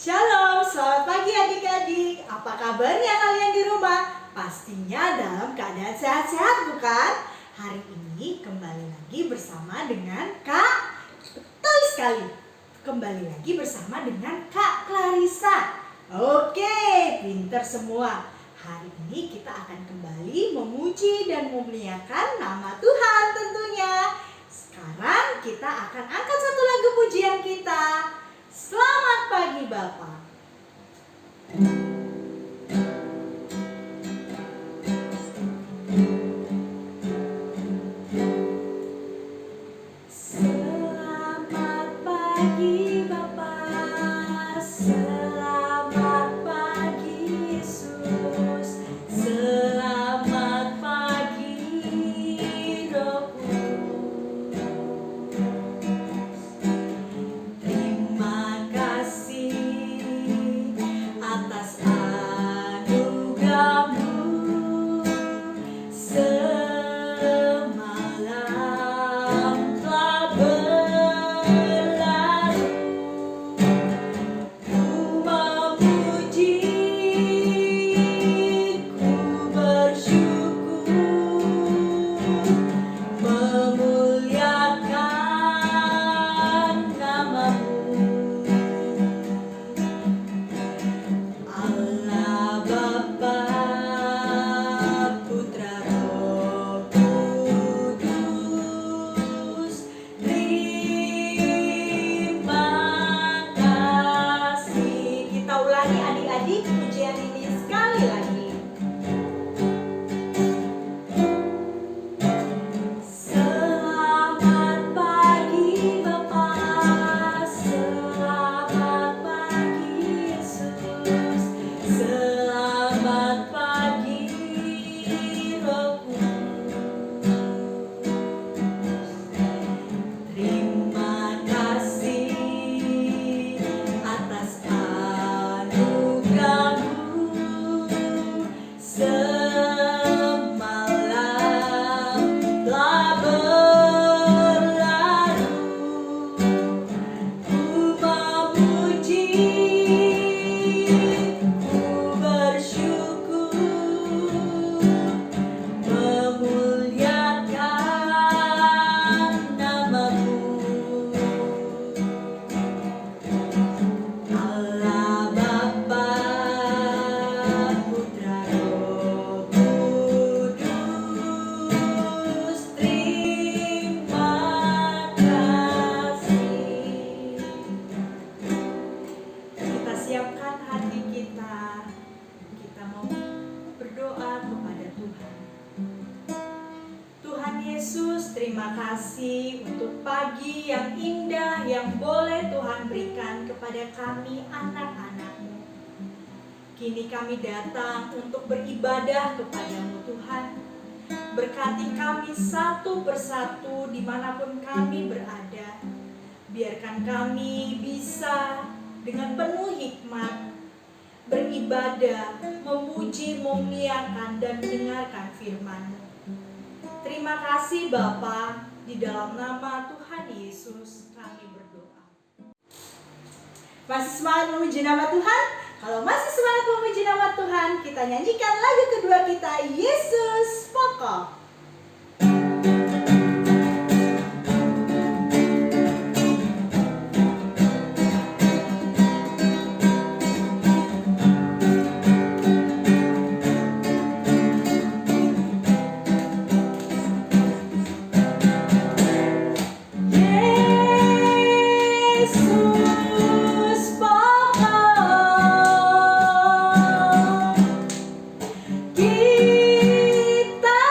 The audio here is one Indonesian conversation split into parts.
Shalom, selamat pagi adik-adik. Apa kabarnya kalian di rumah? Pastinya dalam keadaan sehat-sehat bukan? Hari ini kembali lagi bersama dengan Kak. Betul sekali. Kembali lagi bersama dengan Kak Clarissa. Oke, pinter semua. Hari ini kita akan kembali memuji dan memuliakan nama Tuhan tentunya. Sekarang kita akan angkat satu lagu pujian kita. Selamat pagi Bapak. Selamat pagi Bapak. Selamat pagi Yesus. Selamat pagi Roh Kudus. Terima kasih atas anugerah-Mu. Semalam telah berlalu, ku memuji, ku bersyukur, memuliakan nama-Mu. Allah Bapa, Putra, Roh Kudus, terima kasih. Kita ulangi adik-adik pujian ini sekali lagi. Selamat pagi Bapak, selamat pagi Yesus, selamat pagi Roh Kudus. Terima kasih atas anugerah-Mu. Semalam telah berlalu, ku memuji, ku bersyukur, memuliakan nama-Mu. Allah Bapa, Putra, Roh Kudus, terima kasih. Kita siapkan hati kita. Kita mau berdoa kepada Tuhan. Tuhan Yesus, terima kasih untuk pagi yang indah yang boleh Tuhan berikan kepada kami anak-anak-Mu. Kini kami datang untuk beribadah kepada-Mu Tuhan. Berkati kami satu persatu dimanapun kami berada. Biarkan kami bisa dengan penuh hikmat beribadah, memuji, memuliakan, dan mendengarkan firman-Mu. Terima kasih Bapa, di dalam nama Tuhan Yesus kami berdoa. Masih semangat memuji nama Tuhan? Kalau masih semangat memuji nama Tuhan, kita nyanyikan lagu kedua kita, Yesus Pokok. Yesus pokok, kita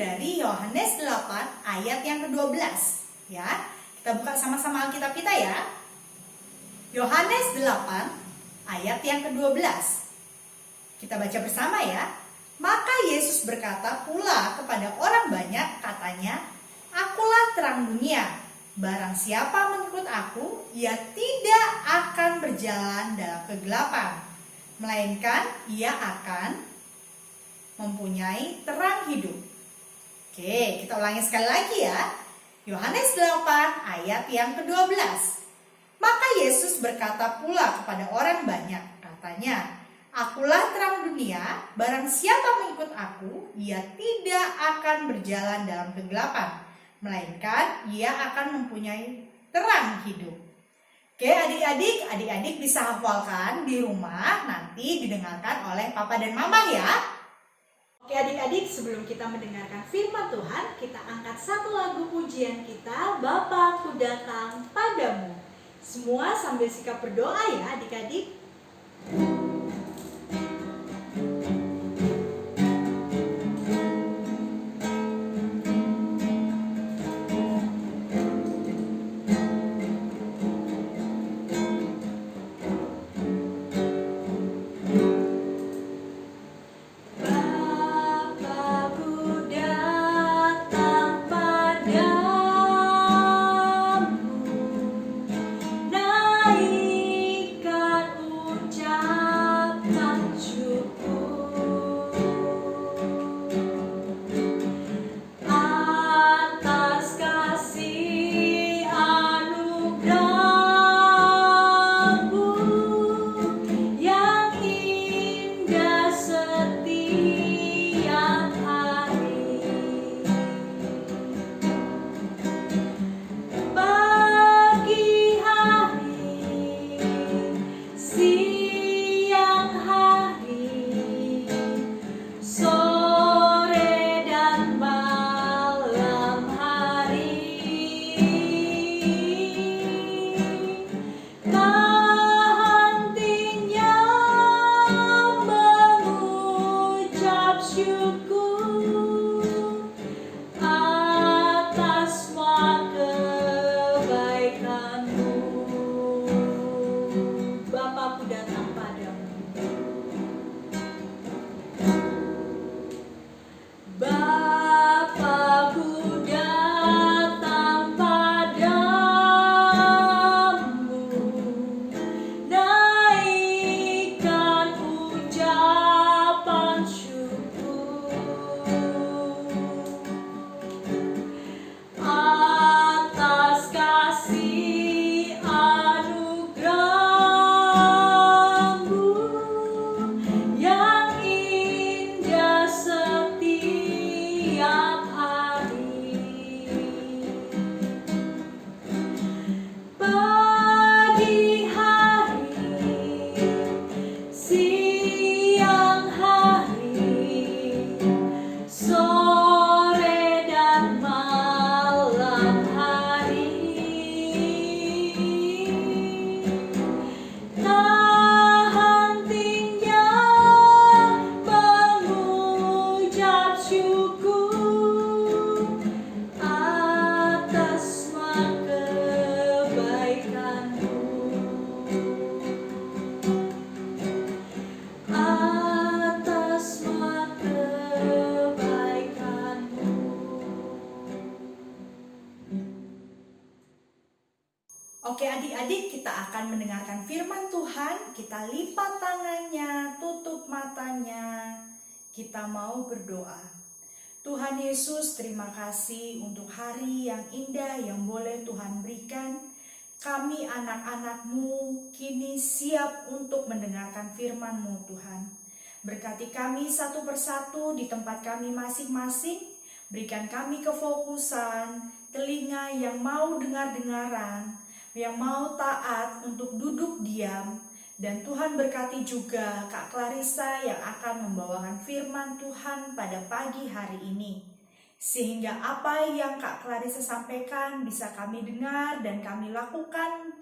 dari Yohanes 8 ayat yang ke-12 ya. Kita buka sama-sama Alkitab kita ya. Yohanes 8 ayat yang ke-12. Kita baca bersama ya. Maka Yesus berkata pula kepada orang banyak, katanya, "Akulah terang dunia. Barang siapa mengikut aku, ia tidak akan berjalan dalam kegelapan, melainkan ia akan mempunyai terang hidup." Oke, kita ulangi sekali lagi ya. Yohanes 8 ayat yang ke-12. Maka Yesus berkata pula kepada orang banyak, katanya, "Akulah terang dunia, barang siapa mengikut aku, ia tidak akan berjalan dalam kegelapan, melainkan ia akan mempunyai terang hidup." Oke, adik-adik bisa hafalkan di rumah, nanti didengarkan oleh papa dan mama ya. Oke adik-adik, sebelum kita mendengarkan firman Tuhan, kita angkat satu lagu pujian kita, "Bapa, Ku Datang Padamu." Semua sambil sikap berdoa ya adik-adik. Oke adik-adik, kita akan mendengarkan firman Tuhan. Kita lipat tangannya, tutup matanya. Kita mau berdoa. Tuhan Yesus, terima kasih untuk hari yang indah yang boleh Tuhan berikan. Kami anak-anak-Mu kini siap untuk mendengarkan firman-Mu Tuhan. Berkati kami satu persatu di tempat kami masing-masing. Berikan kami kefokusan, telinga yang mau dengar-dengaran, yang mau taat untuk duduk diam. Dan Tuhan berkati juga Kak Clarissa yang akan membawakan firman Tuhan pada pagi hari ini. Sehingga apa yang Kak Clarissa sampaikan bisa kami dengar dan kami lakukan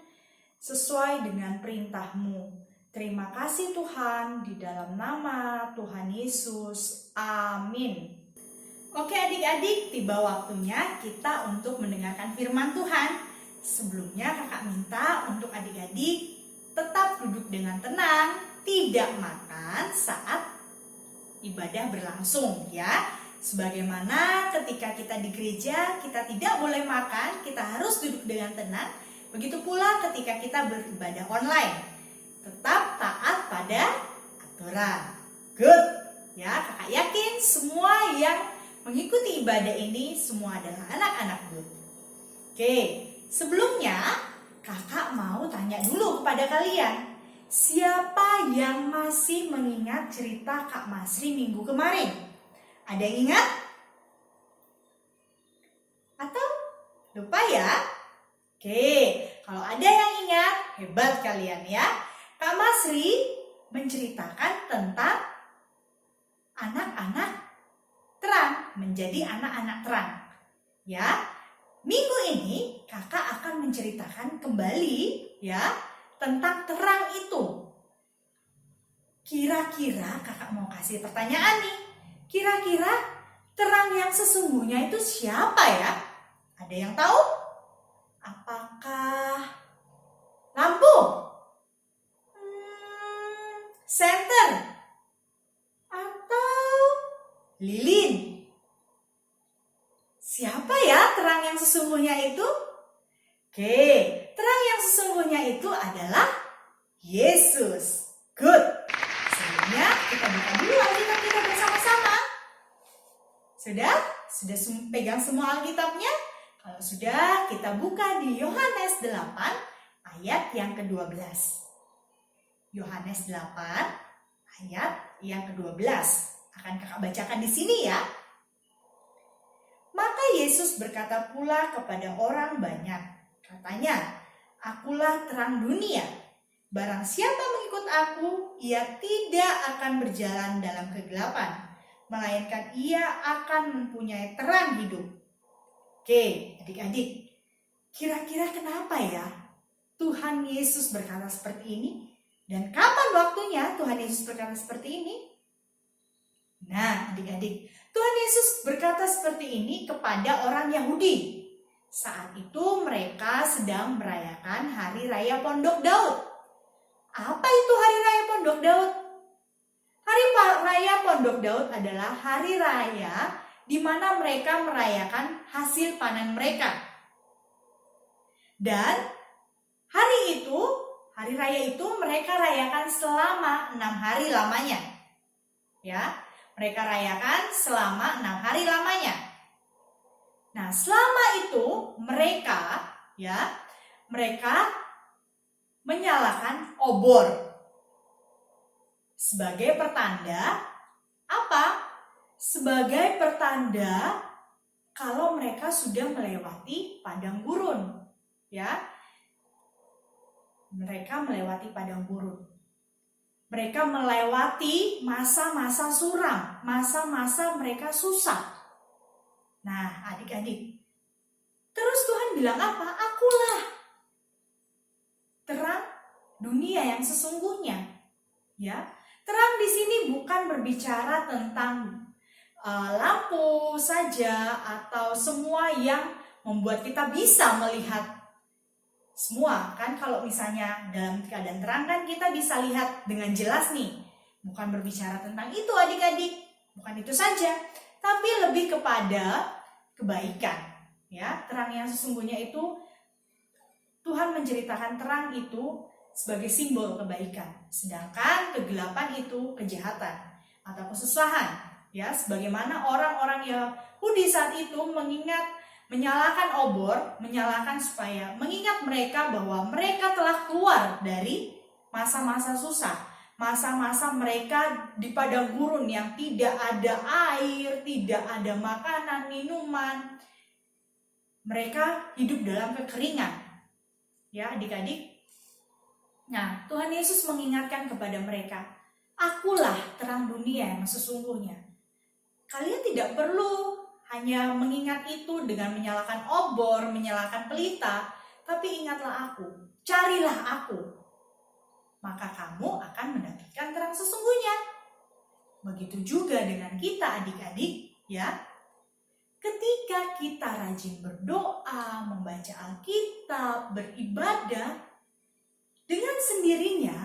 sesuai dengan perintah-Mu. Terima kasih Tuhan, di dalam nama Tuhan Yesus. Amin. Oke adik-adik, tiba waktunya kita untuk mendengarkan firman Tuhan. Sebelumnya kakak minta untuk adik-adik tetap duduk dengan tenang, tidak makan saat ibadah berlangsung ya. Sebagaimana ketika kita di gereja kita tidak boleh makan, kita harus duduk dengan tenang. Begitu pula ketika kita beribadah online, tetap taat pada aturan. Good ya, kakak yakin semua yang mengikuti ibadah ini semua adalah anak-anak good. Oke, sebelumnya kakak mau tanya dulu kepada kalian. Siapa yang masih mengingat cerita Kak Masri minggu kemarin? Ada yang ingat? Atau lupa ya? Oke, kalau ada yang ingat, hebat kalian ya. Kak Masri menceritakan tentang anak-anak terang, menjadi anak-anak terang. Ya, minggu ini kakak akan menceritakan kembali ya tentang terang itu. Kira-kira kakak mau kasih pertanyaan nih. Kira-kira terang yang sesungguhnya itu siapa ya? Ada yang tahu? Apakah lampu? Senter? Atau lilin? Siapa ya terang yang sesungguhnya itu? Oke, terang yang sesungguhnya itu adalah Yesus. Good. Sebelumnya kita buka dulu Alkitab kita bersama-sama. Sudah? Sudah pegang semua Alkitabnya? Kalau sudah, kita buka di Yohanes 8 ayat yang ke-12. Yohanes 8 ayat yang ke-12. Akan kakak bacakan di sini ya. Maka Yesus berkata pula kepada orang banyak. Katanya, akulah terang dunia. Barang siapa mengikut aku, ia tidak akan berjalan dalam kegelapan, melainkan ia akan mempunyai terang hidup. Oke, adik-adik, kira-kira kenapa ya Tuhan Yesus berkata seperti ini? Dan kapan waktunya Tuhan Yesus berkata seperti ini? Nah, adik-adik, Tuhan Yesus berkata seperti ini kepada orang Yahudi. Saat itu mereka sedang merayakan Hari Raya Pondok Daud. Apa itu Hari Raya Pondok Daud? Hari Raya Pondok Daud adalah hari raya di mana mereka merayakan hasil panen mereka. Dan hari raya itu mereka rayakan selama 6 hari lamanya. Ya, mereka rayakan selama 6 hari lamanya. Nah, selama itu mereka menyalakan obor sebagai pertanda apa? Sebagai pertanda kalau mereka sudah melewati padang gurun, ya. Mereka melewati padang gurun. Mereka melewati masa-masa suram, masa-masa mereka susah. Nah, adik-adik, terus Tuhan bilang apa? Akulah terang dunia yang sesungguhnya. Ya, terang di sini bukan berbicara tentang lampu saja atau semua yang membuat kita bisa melihat semua. Kan kalau misalnya dalam keadaan terang kan kita bisa lihat dengan jelas nih. Bukan berbicara tentang itu adik-adik, bukan itu saja. Tapi lebih kepada kebaikan. Ya, terang yang sesungguhnya itu Tuhan menceritakan terang itu sebagai simbol kebaikan. Sedangkan kegelapan itu kejahatan atau kesusahan. Ya, sebagaimana orang-orang Yahudi saat itu menyalakan obor, mengingat mereka bahwa mereka telah keluar dari masa-masa susah. Masa-masa mereka di padang gurun yang tidak ada air, tidak ada makanan, minuman. Mereka hidup dalam kekeringan. Ya, adik-adik. Nah, Tuhan Yesus mengingatkan kepada mereka, akulah terang dunia yang sesungguhnya. Kalian tidak perlu hanya mengingat itu dengan menyalakan obor, menyalakan pelita, tapi ingatlah aku, carilah aku. Maka kamu akan mendapatkan terang sesungguhnya. Begitu juga dengan kita adik-adik, ya. ketika kita rajin berdoa, membaca Alkitab, beribadah, dengan sendirinya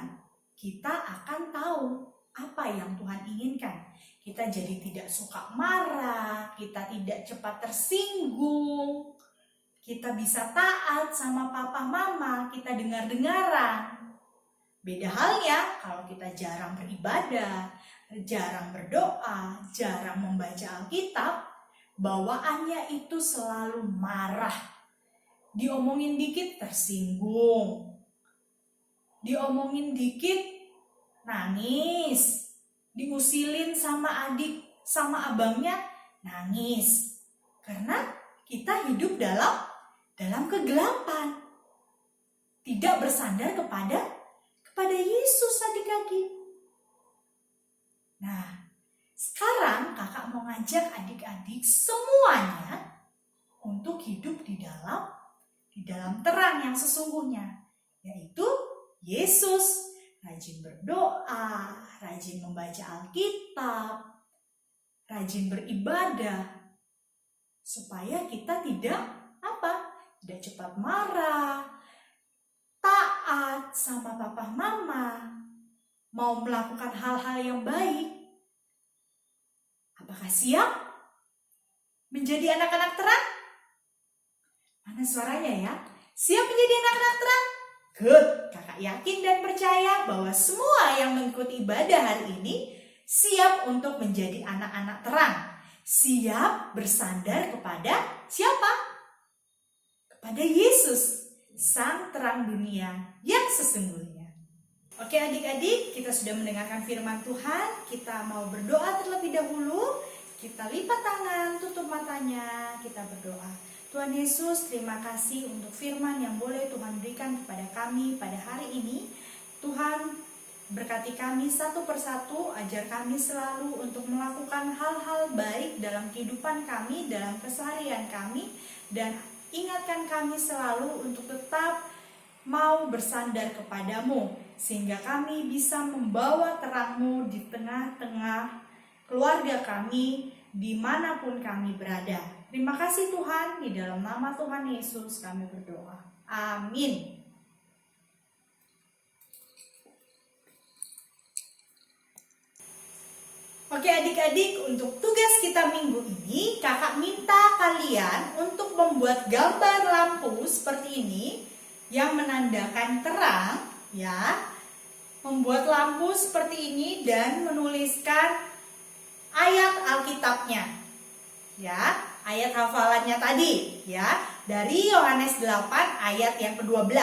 kita akan tahu apa yang Tuhan inginkan. Kita jadi tidak suka marah, kita tidak cepat tersinggung, kita bisa taat sama papa mama, kita dengar-dengaran. Beda halnya kalau kita jarang beribadah, jarang berdoa, jarang membaca Alkitab, bawaannya itu selalu marah. Diomongin dikit tersinggung, diomongin dikit nangis, diusilin sama adik, sama abangnya nangis. Karena kita hidup dalam kegelapan. Tidak bersandar kepada Yesus adik-adik. Nah, sekarang kakak mau ngajak adik-adik semuanya untuk hidup di dalam terang yang sesungguhnya, yaitu Yesus. Rajin berdoa, rajin membaca Alkitab, rajin beribadah, supaya kita tidak cepat marah, taat sama papa mama, mau melakukan hal-hal yang baik. Apakah siap menjadi anak-anak terang? Mana suaranya ya? Siap menjadi anak-anak terang? Good, kakak yakin dan percaya bahwa semua yang mengikuti ibadah hari ini siap untuk menjadi anak-anak terang. Siap bersandar kepada siapa? Kepada Yesus, Sang Terang Dunia yang sesungguhnya. Oke adik-adik, kita sudah mendengarkan firman Tuhan. Kita mau berdoa terlebih dahulu. Kita lipat tangan, tutup matanya, kita berdoa. Tuhan Yesus, terima kasih untuk firman yang boleh Tuhan berikan kepada kami pada hari ini. Tuhan, berkati kami satu persatu, ajar kami selalu untuk melakukan hal-hal baik dalam kehidupan kami, dalam keseharian kami, dan ingatkan kami selalu untuk tetap mau bersandar kepadamu, sehingga kami bisa membawa terang-Mu di tengah-tengah keluarga kami, dimanapun kami berada. Terima kasih Tuhan, di dalam nama Tuhan Yesus kami berdoa. Amin. Oke adik-adik, untuk tugas kita minggu ini, kakak minta kalian untuk membuat gambar lampu seperti ini yang menandakan terang, ya. Membuat lampu seperti ini dan menuliskan ayat Alkitabnya, ya, ayat hafalannya tadi, ya, dari Yohanes 8 ayat yang ke-12.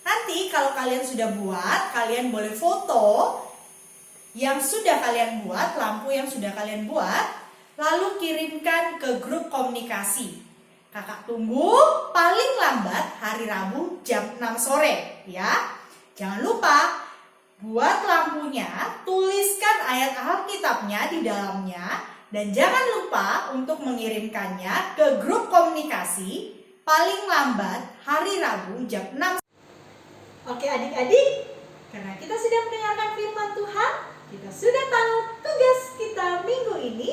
Nanti kalau kalian sudah buat, kalian boleh foto yang sudah kalian buat, lampu yang sudah kalian buat, lalu kirimkan ke grup komunikasi. Kakak tunggu paling lambat hari Rabu jam 6 sore, ya. Jangan lupa buat lampunya, tuliskan ayat Alkitabnya di dalamnya, dan jangan lupa untuk mengirimkannya ke grup komunikasi paling lambat hari Rabu jam 6. Oke adik-adik, karena kita sudah mendengarkan firman Tuhan, kita sudah tahu tugas kita minggu ini.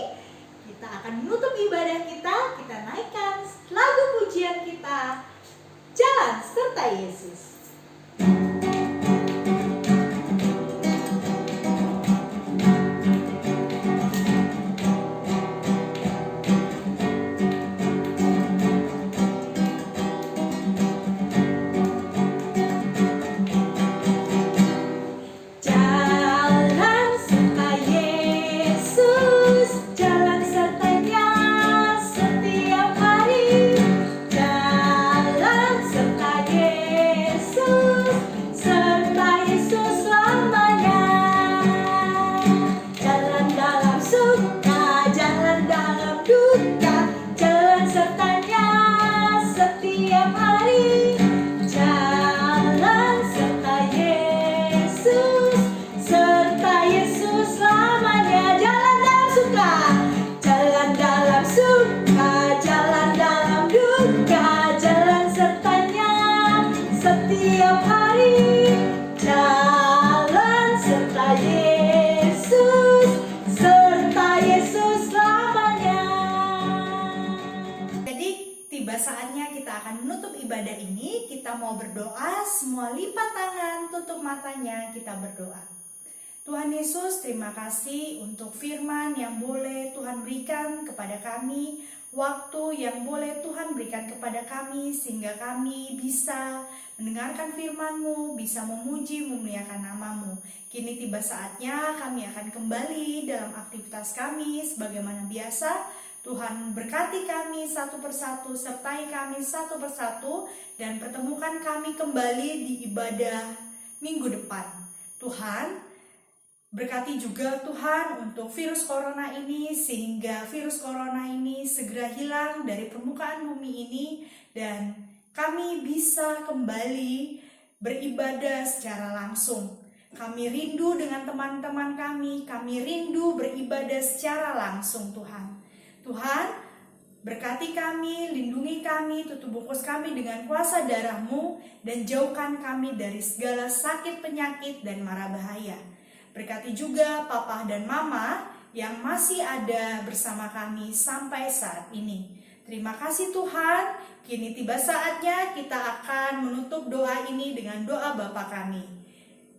Kita akan menutup ibadah kita naikkan lagu pujian kita, Jalan Serta Yesus. matanya, kita berdoa. Tuhan Yesus, terima kasih untuk firman yang boleh Tuhan berikan kepada kami, waktu yang boleh Tuhan berikan kepada kami, sehingga kami bisa mendengarkan firman-Mu, bisa memuji, memuliakan nama-Mu. Kini tiba saatnya kami akan kembali dalam aktivitas kami sebagaimana biasa. Tuhan berkati kami satu persatu, sertai kami satu persatu, dan pertemukan kami kembali di ibadah minggu depan. Tuhan, berkati juga Tuhan untuk virus corona ini, sehingga virus corona ini segera hilang dari permukaan bumi ini, dan kami bisa kembali beribadah secara langsung. Kami rindu dengan teman-teman kami rindu beribadah secara langsung Tuhan. Tuhan, berkati kami, lindungi kami, tutup bungkus kami dengan kuasa darah-Mu, dan jauhkan kami dari segala sakit, penyakit, dan mara bahaya. Berkati juga Papa dan Mama yang masih ada bersama kami sampai saat ini. Terima kasih Tuhan, kini tiba saatnya kita akan menutup doa ini dengan doa Bapa kami.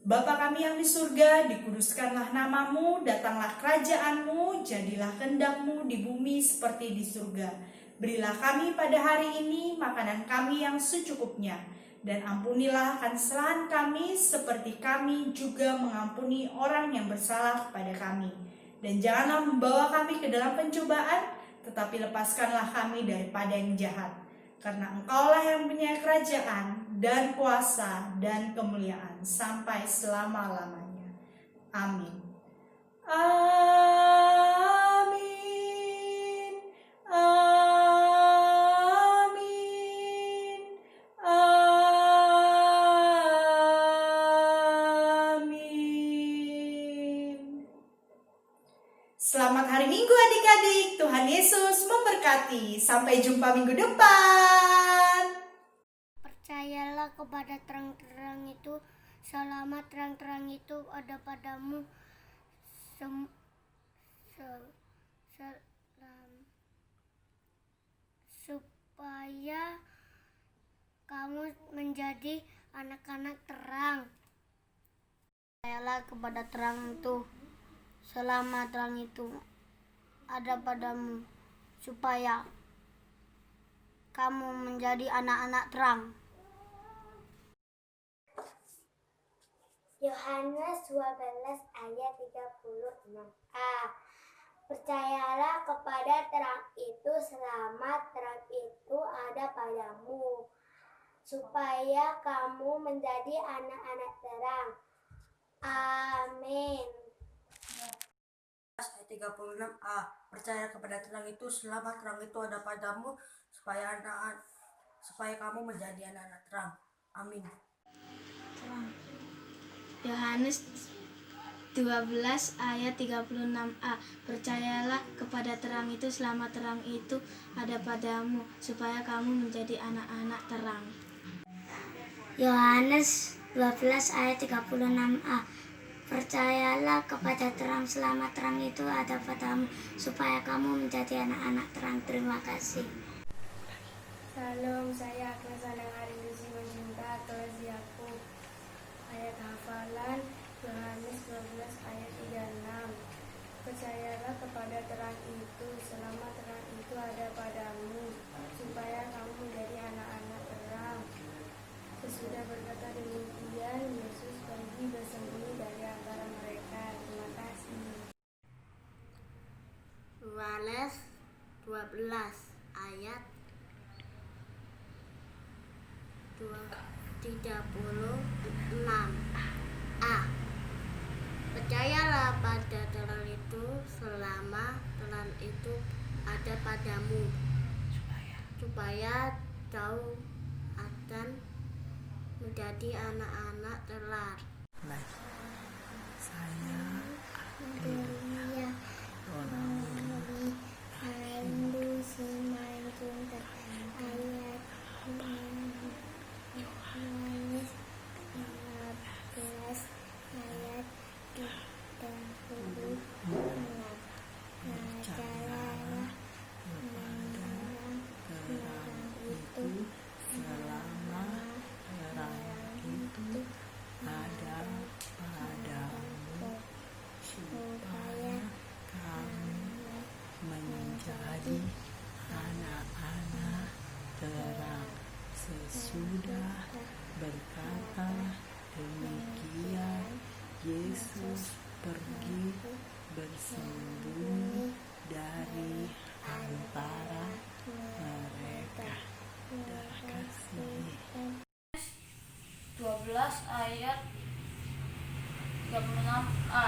Bapa kami yang di surga, dikuduskanlah nama-Mu, datanglah kerajaan-Mu, jadilah kehendak-Mu di bumi seperti di surga. Berilah kami pada hari ini makanan kami yang secukupnya, dan ampunilah akan kesalahan kami seperti kami juga mengampuni orang yang bersalah kepada kami. Dan janganlah membawa kami ke dalam pencobaan, tetapi lepaskanlah kami daripada yang jahat. Karena Engkaulah yang punya kerajaan dan kuasa dan kemuliaan sampai selama-lamanya. Amin. Amin. Amin. Amin. Selamat hari Minggu adik-adik. Tuhan Yesus memberkati. Sampai jumpa minggu depan. Percayalah kepada terang-terang itu, selama terang-terang itu ada padamu, supaya kamu menjadi anak-anak terang. Percayalah kepada terang itu, selama terang itu ada padamu, supaya kamu menjadi anak-anak terang. Yohanes 12 ayat 36a. Percayalah kepada terang itu selama terang itu ada padamu, supaya kamu menjadi anak-anak terang. Amin. Ayat 36a. Percaya kepada terang itu selama terang itu ada padamu, supaya kamu menjadi anak-anak terang. Amin. Yohanes 12 ayat 36a. Percayalah kepada terang itu selama terang itu ada padamu, supaya kamu menjadi anak-anak terang. Yohanes 12 ayat 36a. Percayalah kepada terang selama terang itu ada padamu, supaya kamu menjadi anak-anak terang. Terima kasih. Salam, saya Agnes Anang Arindusi Mencinta kelas Yakub. Ayat hafalan Yohanes 12 ayat 36. Percayalah kepada terang itu selama terang itu ada padamu, supaya kamu menjadi anak-anak terang. Sesudah berkata demikian, Yesus pergi bersembunyi dari antara mereka. Terima kasih. Yohanes 12 ayat 36a. Percayalah pada terang itu selama terang itu ada padamu, supaya kau akan menjadi anak-anak terang. Saya selama terang itu ada menjadi anak-anak terang. Sesudah berkata demikian, Yesus pergi bersembunyi dari antara mereka. Darah kasih. 12 ayat 36a.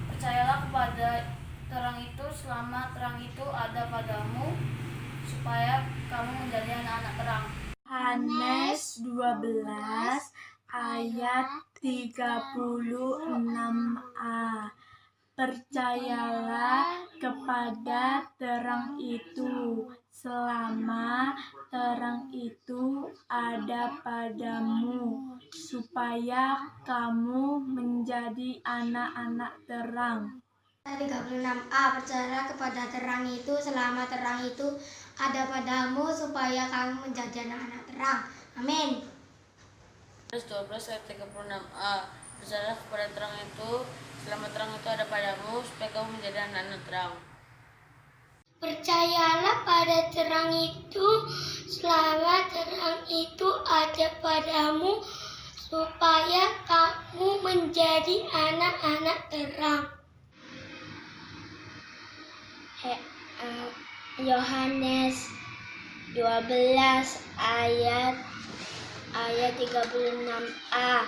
Percayalah kepada terang itu selama terang itu ada padamu, supaya kamu menjadi anak-anak terang. Yohanes 12 ayat 36a. Percayalah kepada terang itu selama terang itu ada padamu, supaya kamu menjadi anak-anak terang. 36a. Percayalah kepada terang itu selama terang itu ada padamu, supaya kamu menjadi anak-anak terang. Amin. 12 ayat 36a. Percayalah kepada terang itu selama terang itu ada padamu, supaya kamu menjadi anak-anak terang. Percayalah pada terang itu selama terang itu ada padamu, supaya kamu menjadi anak-anak terang. Yohanes 12 ayat 36a.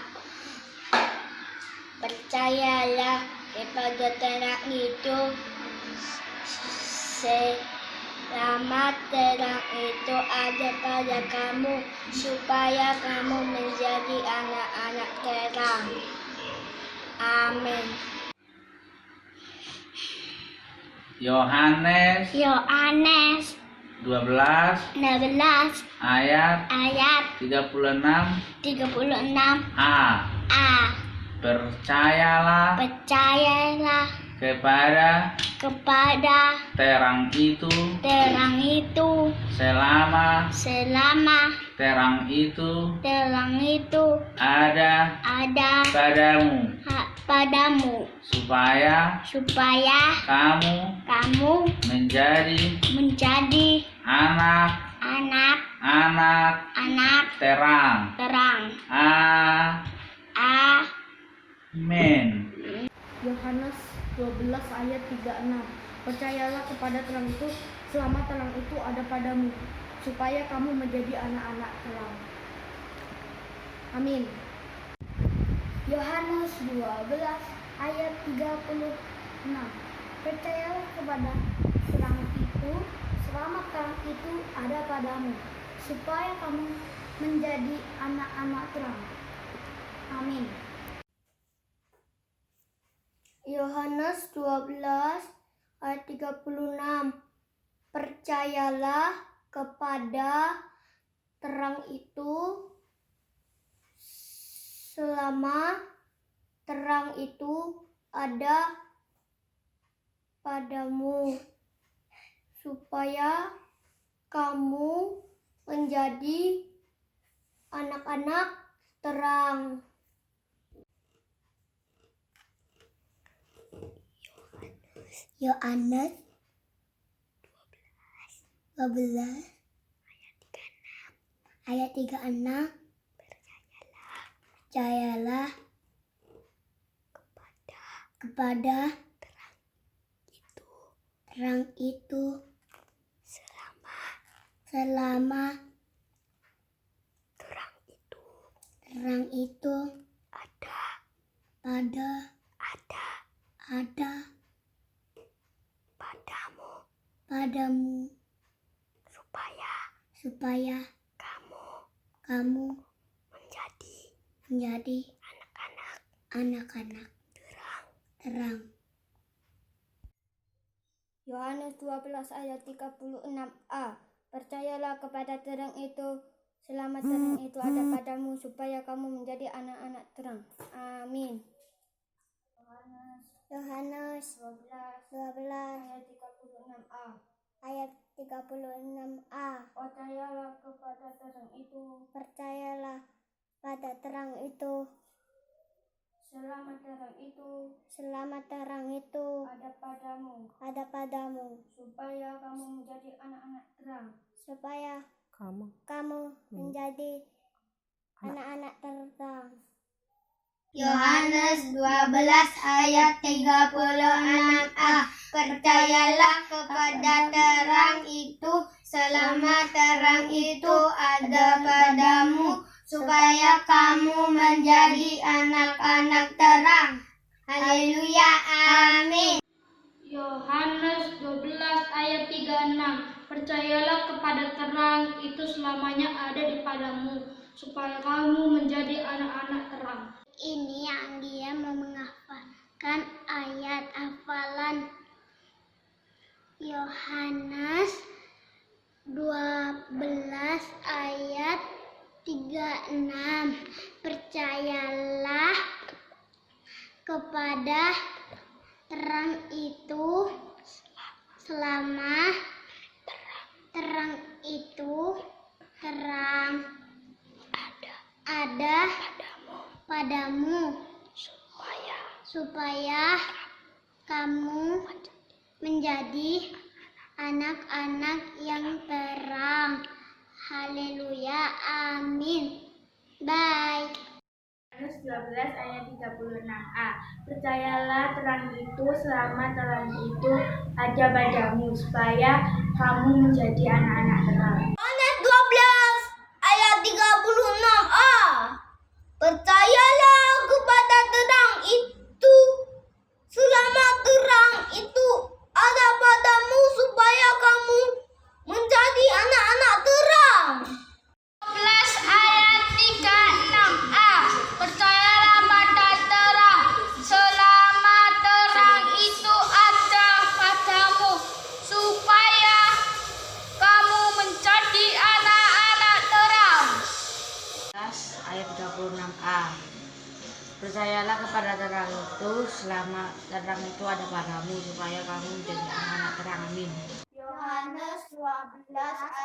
Percayalah kepada terang itu selama terang itu ada pada kamu, supaya kamu menjadi anak-anak terang. Amin. Yohanes 12 ayat 36a. Percayalah kepada terang itu selama terang itu ada padamu, supaya kamu menjadi anak terang. Amin. Yohanes 12 ayat 36. Percayalah kepada terang itu selama terang itu ada padamu, supaya kamu menjadi anak-anak terang. Amin. Yohanes 12 ayat 36. Percayalah kepada terang itu selama terang itu ada padamu, supaya kamu menjadi anak-anak terang. Amin. Yohanes 12 ayat 36. Percayalah kepada terang itu selama terang itu ada padamu, supaya kamu menjadi anak-anak terang. Yohanes 12 ayat 36. Percayalah kepada terang itu selama terang itu ada padamu, supaya kamu menjadi anak-anak terang. Yohanes 12 ayat 36a. Percayalah kepada terang itu selama terang itu ada padamu, supaya kamu menjadi anak-anak terang. Amin. Yohanes 12 ayat 36a. Ayat 36a. Percayalah kepada terang itu selama terang itu ada padamu, supaya kamu menjadi anak-anak terang. supaya kamu menjadi anak-anak terang. Yohanes 12 ayat 36a. Percayalah kepada terang itu selama terang itu ada padamu, supaya kamu menjadi anak-anak terang. Haleluya, amin. Yohanes 12 ayat 36. Percayalah kepada terang itu selamanya ada di padamu, supaya kamu menjadi anak-anak terang. Ini yang dia mau menghafalkan ayat hafalan Yohanes 12 ayat 36. Percayalah kepada terang itu selama terang itu ada padamu, supaya kamu menjadi anak-anak yang terang. Haleluya, amin. Bye. Yohanes 12 ayat 36a. Percayalah terang itu selama terang itu ada padamu, supaya kamu menjadi anak-anak terang. Yohanes 12 ayat 36a. Percayalah kepada terang itu selama terang itu ada padamu, supaya kamu menjadi anak-anak terang. 12 ayat 36a. Percayalah pada terang selama terang itu ada padamu, supaya kamu menjadi anak-anak terang. Ayat 36a. Percayalah kepada terang itu selama terang itu ada padamu, supaya kamu menjadi anak-anak terang. Amin. Yohanes 12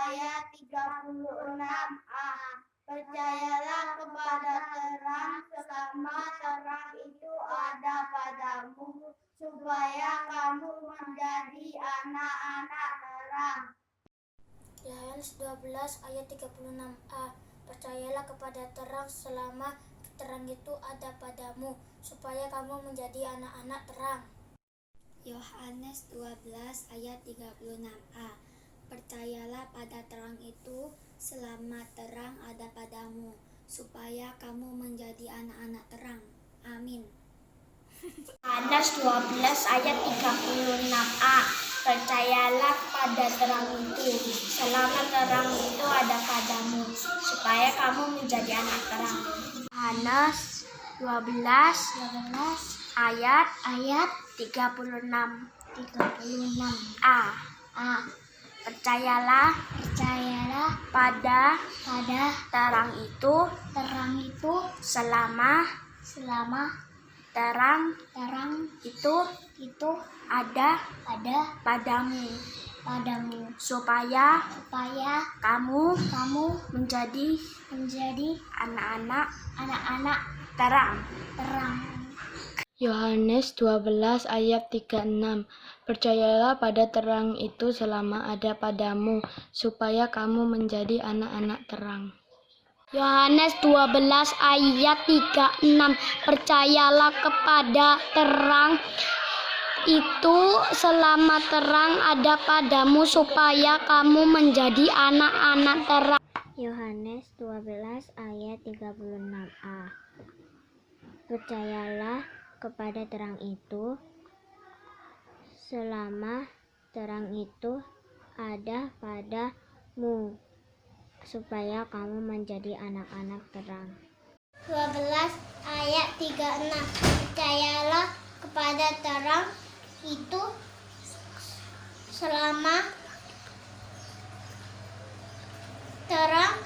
ayat 36a. Percayalah kepada terang selama terang itu ada padamu, supaya kamu menjadi anak-anak terang. Yohanes 12 ayat 36a. Percayalah kepada terang selama terang itu ada padamu, supaya kamu menjadi anak-anak terang. Yohanes 12 ayat 36a. Percayalah pada terang itu selama terang ada padamu, supaya kamu menjadi anak-anak terang. Amin. Yohanes 12 ayat 36a. Percayalah pada terang itu selama terang itu ada padamu, supaya kamu menjadi anak terang. Yohanes 12 ayat 36a. Percayalah pada terang itu selama terang itu ada padamu, supaya kamu menjadi anak-anak terang. Yohanes 12 ayat 36. Percayalah pada terang itu selama ada padamu, supaya kamu menjadi anak-anak terang. Yohanes 12 ayat 36. Percayalah kepada terang itu selama terang ada padamu, supaya kamu menjadi anak-anak terang. Yohanes 12 ayat 36a. Percayalah kepada terang itu selama terang itu ada padamu, supaya kamu menjadi anak-anak terang. 12 ayat 36. Percayalah kepada terang itu selama terang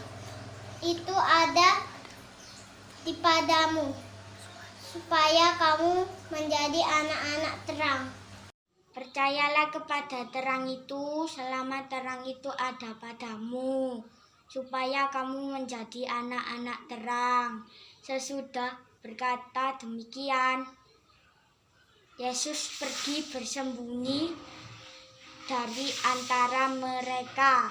itu ada di padamu, supaya kamu menjadi anak-anak terang. Percayalah kepada terang itu selama terang itu ada padamu, supaya kamu menjadi anak-anak terang. Sesudah berkata demikian, Yesus pergi bersembunyi dari antara mereka.